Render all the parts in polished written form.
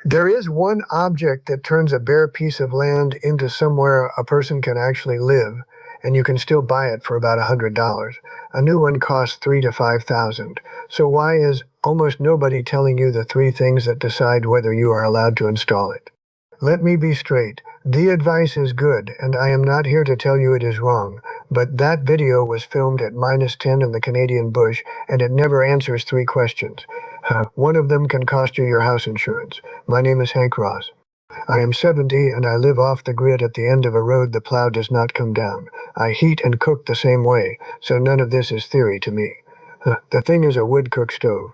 There is one object that turns a bare piece of land into somewhere a person can actually live, and you can still buy it for about $100. A new one costs 3 to 5,000. So why is almost nobody telling you the three things that decide whether you are allowed to install it? Let me be straight. The advice is good, and I am not here to tell you it is wrong, but that video was filmed at -10 in the Canadian bush, and it never answers three questions. One of them can cost you your house insurance. My name is Hank Ross. I am 70 and I live off the grid at the end of a road the plow does not come down. I heat and cook the same way, so none of this is theory to me. The thing is a wood cook stove.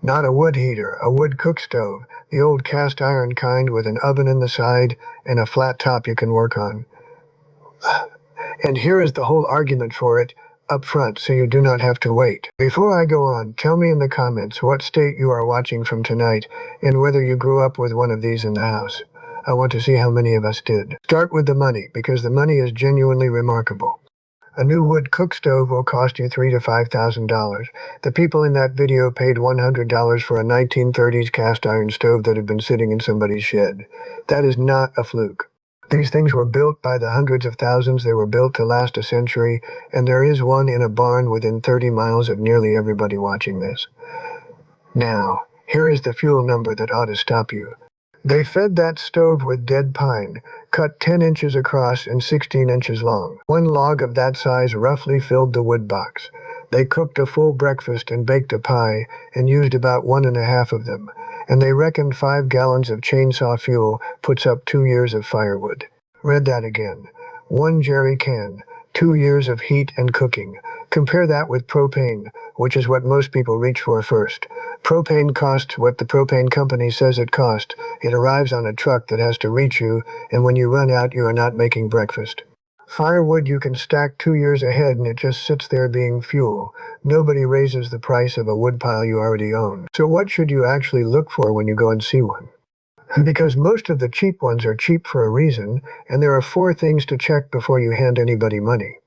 Not a wood heater, a wood cook stove, the old cast iron kind with an oven in the side and a flat top you can work on. And here is the whole argument for it up front, so you do not have to wait. Before I go on, tell me in the comments what state you are watching from tonight and whether you grew up with one of these in the house. I want to see how many of us did. Start with the money, because the money is genuinely remarkable. A new wood cook stove will cost you $3,000 to $5,000. The people in that video paid $100 for a 1930s cast iron stove that had been sitting in somebody's shed. That is not a fluke. These things were built by the hundreds of thousands. They were built to last a century, and there is one in a barn within 30 miles of nearly everybody watching this. Now, here is the fuel number that ought to stop you. They fed that stove with dead pine, cut 10 inches across and 16 inches long. One log of that size roughly filled the wood box. They cooked a full breakfast and baked a pie and used about 1.5 of them. And they reckoned 5 gallons of chainsaw fuel puts up 2 years of firewood. Read that again. 1 jerry can, 2 years of heat and cooking. Compare that with propane, which is what most people reach for first. Propane costs what the propane company says it costs. It arrives on a truck that has to reach you, and when you run out, you are not making breakfast. Firewood you can stack 2 years ahead, and it just sits there being fuel. Nobody raises the price of a woodpile you already own. So what should you actually look for when you go and see one? Because most of the cheap ones are cheap for a reason, and there are 4 things to check before you hand anybody money.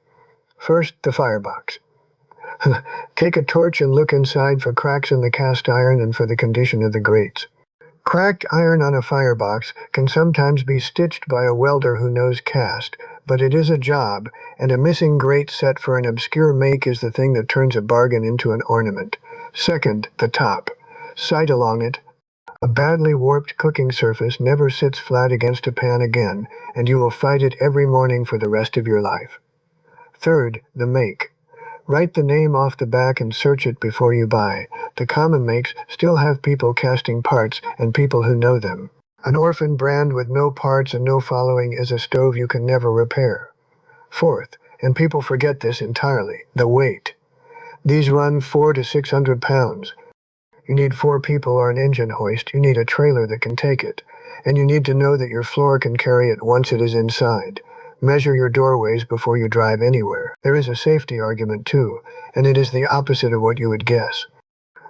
First, the firebox. Take a torch and look inside for cracks in the cast iron and for the condition of the grates. Cracked iron on a firebox can sometimes be stitched by a welder who knows cast, but it is a job, and a missing grate set for an obscure make is the thing that turns a bargain into an ornament. Second, the top. Sight along it. A badly warped cooking surface never sits flat against a pan again, and you will fight it every morning for the rest of your life. Third, the make. Write the name off the back and search it before you buy. The common makes still have people casting parts and people who know them. An orphan brand with no parts and no following is a stove you can never repair. Fourth, and people forget this entirely, the weight. These run 400 to 600 pounds. You need 4 people or an engine hoist. You need a trailer that can take it. And you need to know that your floor can carry it once it is inside. Measure your doorways before you drive anywhere. There is a safety argument too, and it is the opposite of what you would guess.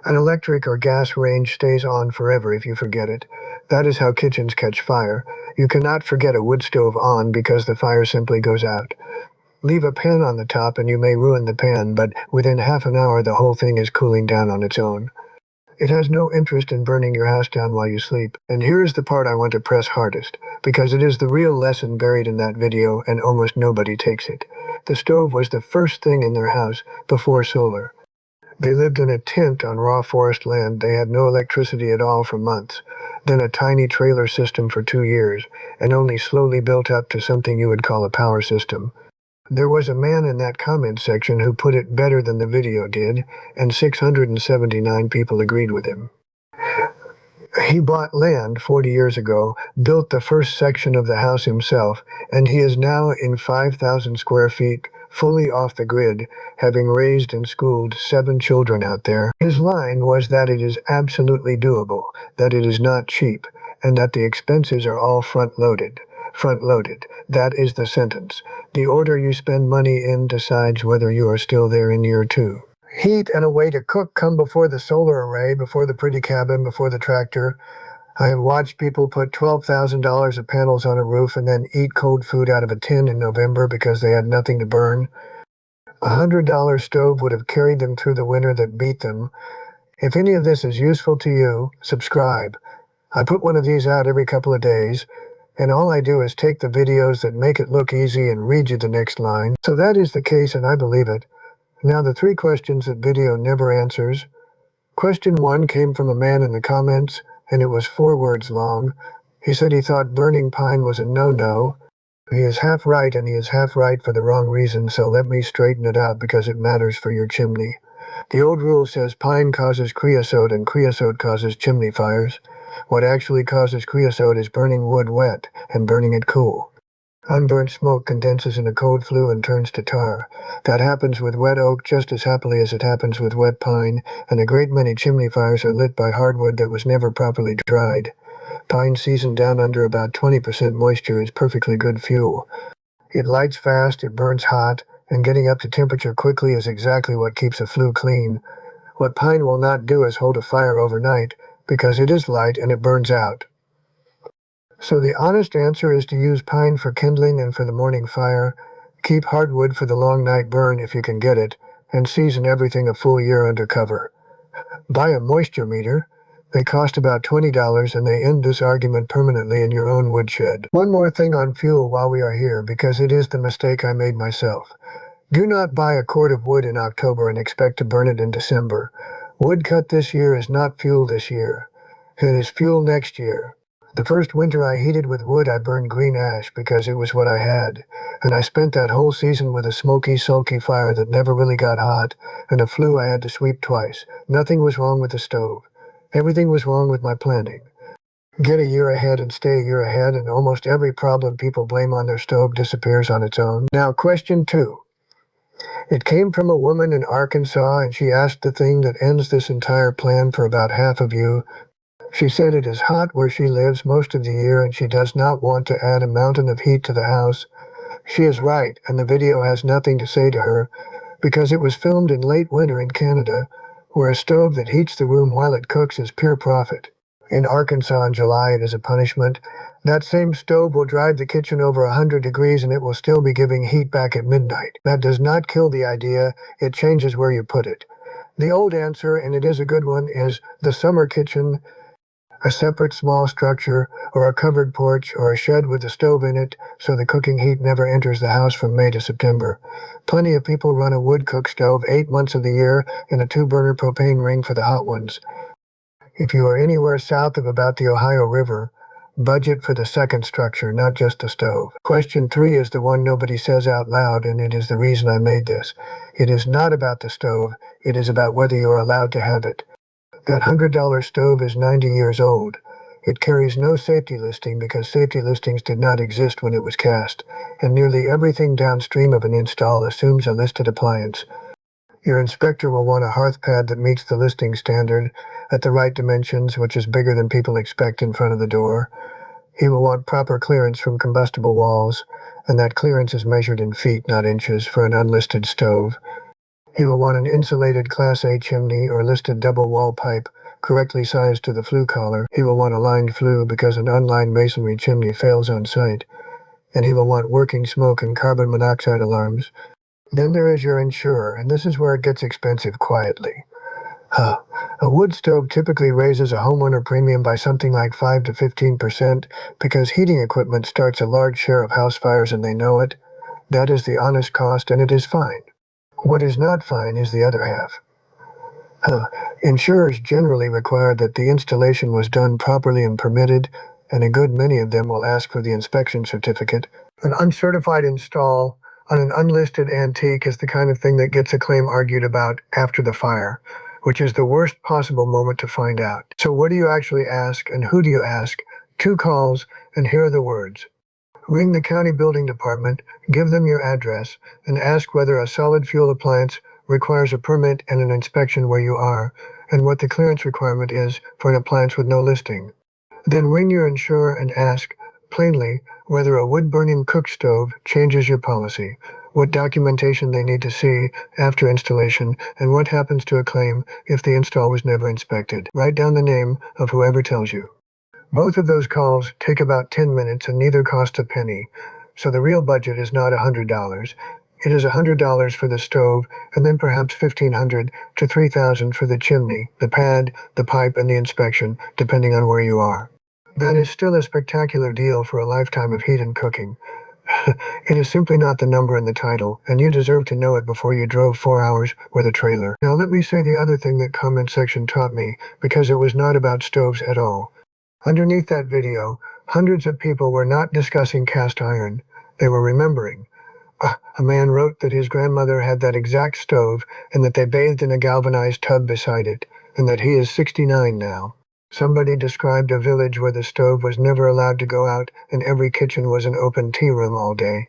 An electric or gas range stays on forever if you forget it. That is how kitchens catch fire. You cannot forget a wood stove on because the fire simply goes out. Leave a pan on the top and you may ruin the pan, but within half an hour the whole thing is cooling down on its own. It has no interest in burning your house down while you sleep. And here is the part I want to press hardest, because it is the real lesson buried in that video and almost nobody takes it. The stove was the first thing in their house before solar. They lived in a tent on raw forest land. They had no electricity at all for months, then a tiny trailer system for 2 years, and only slowly built up to something you would call a power system. There was a man in that comment section who put it better than the video did, and 679 people agreed with him. He bought land 40 years ago, built the first section of the house himself, and he is now in 5,000 square feet, fully off the grid, having raised and schooled 7 children out there. His line was that it is absolutely doable, that it is not cheap, and that the expenses are all front-loaded. Front-loaded. That is the sentence. The order you spend money in decides whether you are still there in year 2. Heat and a way to cook come before the solar array, before the pretty cabin, before the tractor. I have watched people put $12,000 of panels on a roof and then eat cold food out of a tin in November because they had nothing to burn. A $100 stove would have carried them through the winter that beat them. If any of this is useful to you, subscribe. I put one of these out every couple of days, and all I do is take the videos that make it look easy and read you the next line. So that is the case, and I believe it. Now the 3 questions that video never answers. Question 1 came from a man in the comments, and it was 4 words long. He said he thought burning pine was a no-no. He is half right, and he is half right for the wrong reason, so let me straighten it out because it matters for your chimney. The old rule says pine causes creosote and creosote causes chimney fires. What actually causes creosote is burning wood wet and burning it cool. Unburnt smoke condenses in a cold flue and turns to tar. That happens with wet oak just as happily as it happens with wet pine, and a great many chimney fires are lit by hardwood that was never properly dried. Pine seasoned down under about 20% moisture is perfectly good fuel. It lights fast, it burns hot, and getting up to temperature quickly is exactly what keeps a flue clean. What pine will not do is hold a fire overnight, because it is light and it burns out. So the honest answer is to use pine for kindling and for the morning fire. Keep hardwood for the long night burn if you can get it, and season everything a full year under cover. Buy a moisture meter. They cost about $20 and they end this argument permanently in your own woodshed. One more thing on fuel while we are here, because it is the mistake I made myself. Do not buy a cord of wood in October and expect to burn it in December. Wood cut this year is not fuel this year. It is fuel next year. The first winter I heated with wood, I burned green ash because it was what I had. And I spent that whole season with a smoky, sulky fire that never really got hot, and a flue I had to sweep twice. Nothing was wrong with the stove. Everything was wrong with my planning. Get a year ahead and stay a year ahead, and almost every problem people blame on their stove disappears on its own. Now, question 2. It came from a woman in Arkansas, and she asked the thing that ends this entire plan for about half of you. She said it is hot where she lives most of the year, and she does not want to add a mountain of heat to the house. She is right, and the video has nothing to say to her, because it was filmed in late winter in Canada, where a stove that heats the room while it cooks is pure profit. In Arkansas in July, it is a punishment. That same stove will drive the kitchen over 100 degrees and it will still be giving heat back at midnight. That does not kill the idea, it changes where you put it. The old answer, and it is a good one, is the summer kitchen, a separate small structure, or a covered porch, or a shed with a stove in it, so the cooking heat never enters the house from May to September. Plenty of people run a wood cook stove 8 months of the year and a 2-burner propane ring for the hot ones. If you are anywhere south of about the Ohio River, budget for the second structure, not just the stove. Question 3 is the one nobody says out loud, and it is the reason I made this. It is not about the stove, it is about whether you are allowed to have it. That $100 stove is 90 years old. It carries no safety listing because safety listings did not exist when it was cast, and nearly everything downstream of an install assumes a listed appliance. Your inspector will want a hearth pad that meets the listing standard at the right dimensions, which is bigger than people expect in front of the door. He will want proper clearance from combustible walls, and that clearance is measured in feet, not inches, for an unlisted stove. He will want an insulated Class A chimney or listed double wall pipe correctly sized to the flue collar. He will want a lined flue because an unlined masonry chimney fails on site. And he will want working smoke and carbon monoxide alarms. Then there is your insurer, and this is where it gets expensive quietly. A wood stove typically raises a homeowner premium by something like 5 to 15% because heating equipment starts a large share of house fires and they know it. That is the honest cost, and it is fine. What is not fine is the other half. Insurers generally require that the installation was done properly and permitted, and a good many of them will ask for the inspection certificate. An uncertified install on an unlisted antique is the kind of thing that gets a claim argued about after the fire, which is the worst possible moment to find out. So what do you actually ask, and who do you ask? 2 calls, and here are the words. Ring the county building department, give them your address, and ask whether a solid fuel appliance requires a permit and an inspection where you are, and what the clearance requirement is for an appliance with no listing. Then ring your insurer and ask, plainly, whether a wood-burning cook stove changes your policy, what documentation they need to see after installation, and what happens to a claim if the install was never inspected. Write down the name of whoever tells you. Both of those calls take about 10 minutes and neither cost a penny, so the real budget is not $100. It is $100 for the stove, and then perhaps $1,500 to $3,000 for the chimney, the pad, the pipe, and the inspection, depending on where you are. That is still a spectacular deal for a lifetime of heat and cooking. It is simply not the number in the title, and you deserve to know it before you drove 4 hours with a trailer. Now let me say the other thing that comment section taught me, because it was not about stoves at all. Underneath that video, hundreds of people were not discussing cast iron. They were remembering. A man wrote that his grandmother had that exact stove and that they bathed in a galvanized tub beside it, and that he is 69 now. Somebody described a village where the stove was never allowed to go out and every kitchen was an open tea room all day.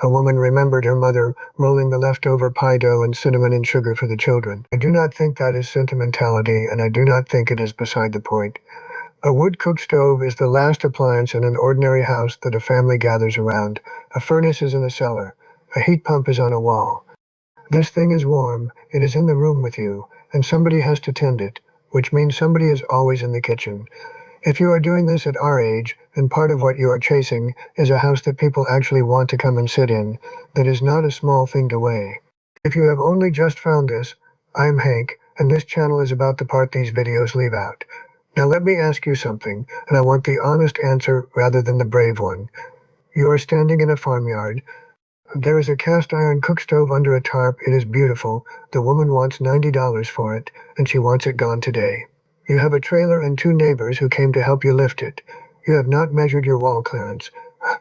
A woman remembered her mother rolling the leftover pie dough and cinnamon and sugar for the children. I do not think that is sentimentality, and I do not think it is beside the point. A wood-cook stove is the last appliance in an ordinary house that a family gathers around. A furnace is in the cellar. A heat pump is on a wall. This thing is warm, it is in the room with you, and somebody has to tend it, which means somebody is always in the kitchen. If you are doing this at our age, and part of what you are chasing is a house that people actually want to come and sit in, that is not a small thing to weigh. If you have only just found this, I'm Hank, and this channel is about the part these videos leave out. Now let me ask you something, and I want the honest answer rather than the brave one. You are standing in a farmyard. There is a cast iron cook stove under a tarp. It is beautiful. The woman wants $90 for it, and she wants it gone today. You have a trailer and 2 neighbors who came to help you lift it. You have not measured your wall clearance.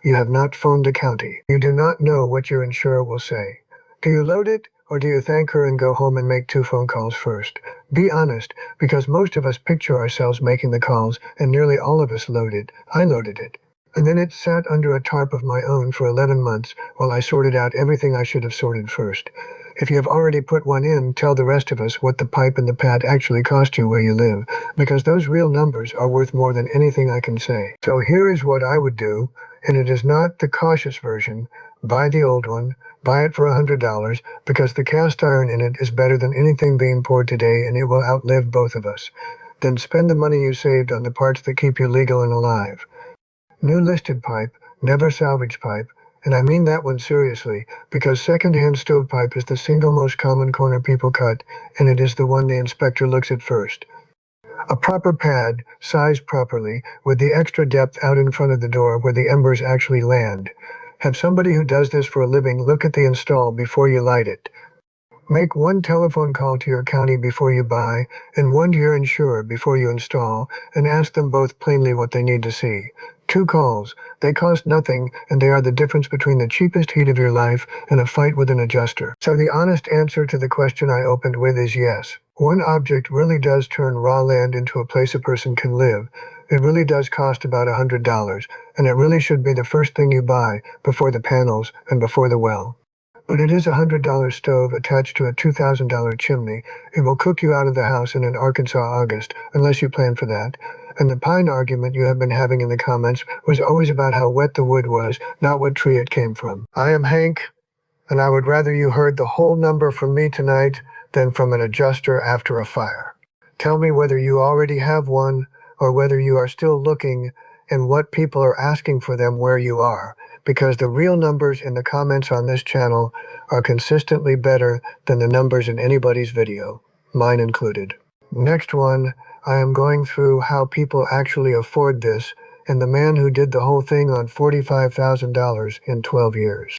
You have not phoned the county. You do not know what your insurer will say. Do you load it, or do you thank her and go home and make 2 phone calls first? Be honest, because most of us picture ourselves making the calls, and nearly all of us loaded. I loaded it. And then it sat under a tarp of my own for 11 months while I sorted out everything I should have sorted first. If you have already put one in, tell the rest of us what the pipe and the pad actually cost you where you live, because those real numbers are worth more than anything I can say. So here is what I would do, and it is not the cautious version. Buy the old one, buy it for $100, because the cast iron in it is better than anything being poured today, and it will outlive both of us. Then spend the money you saved on the parts that keep you legal and alive. New listed pipe, never salvage pipe, and I mean that one seriously, because second-hand stovepipe is the single most common corner people cut, and it is the one the inspector looks at first. A proper pad, sized properly, with the extra depth out in front of the door where the embers actually land. Have somebody who does this for a living look at the install before you light it. Make 1 telephone call to your county before you buy, and 1 to your insurer before you install, and ask them both plainly what they need to see. 2 calls. They cost nothing, and they are the difference between the cheapest heat of your life and a fight with an adjuster. So the honest answer to the question I opened with is yes. One object really does turn raw land into a place a person can live. It really does cost about $100, and it really should be the first thing you buy, before the panels and before the well. But it is a $100 stove attached to a $2,000 chimney. It will cook you out of the house in an Arkansas August, unless you plan for that. And the pine argument you have been having in the comments was always about how wet the wood was, not what tree it came from. I am Hank, and I would rather you heard the whole number from me tonight than from an adjuster after a fire. Tell me whether you already have one, or whether you are still looking, and what people are asking for them where you are, because the real numbers in the comments on this channel are consistently better than the numbers in anybody's video, mine included. Next one, I am going through how people actually afford this, and the man who did the whole thing on $45,000 in 12 years.